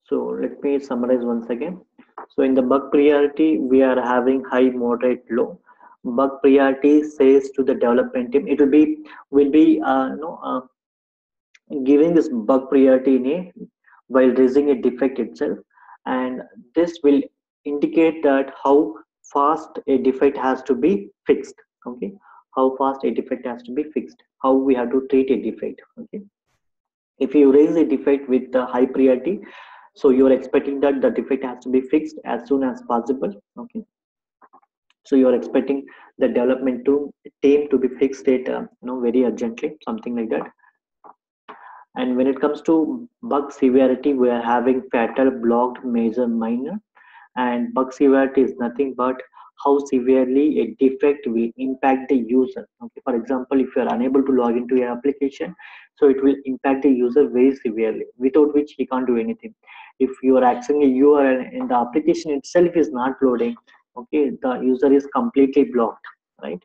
So let me summarize once again. So in the bug priority, we are having high, moderate, low. Bug priority says to the development team, it will be giving this bug priority in a while raising a defect itself, and this will indicate that how fast a defect has to be fixed. Okay, how fast a defect has to be fixed, how we have to treat a defect. Okay, if you raise a defect with the high priority, so you're expecting that the defect has to be fixed as soon as possible. Okay, so you're expecting the development team to be fixed it very urgently, something like that. And when it comes to bug severity, we are having fatal, blocked, major, minor. And bug severity is nothing but how severely a defect will impact the user. Okay, for example, if you are unable to log into your application, so it will impact the user very severely, without which he can't do anything. If you are accessing a URL and the application itself is not loading, okay, the user is completely blocked, right?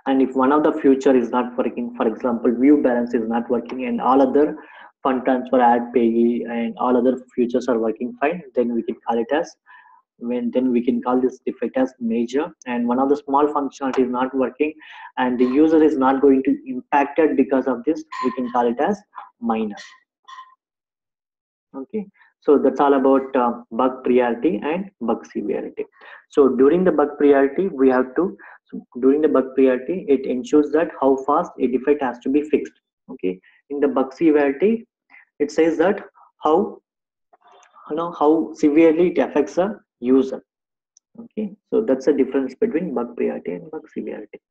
And if one of the feature is not working, for example, view balance is not working and all other fund transfer, ad pay, and all other features are working fine, then we can call it as then we can call this defect as major. And one of the small functionality is not working and the user is not going to impacted because of this, we can call it as minor. Okay, so that's all about bug priority and bug severity. So during the bug priority, we have to, so during the bug priority, it ensures that how fast a defect has to be fixed. Okay, in the bug severity, it says that how how severely it affects a user. Okay, so that's the difference between bug priority and bug severity.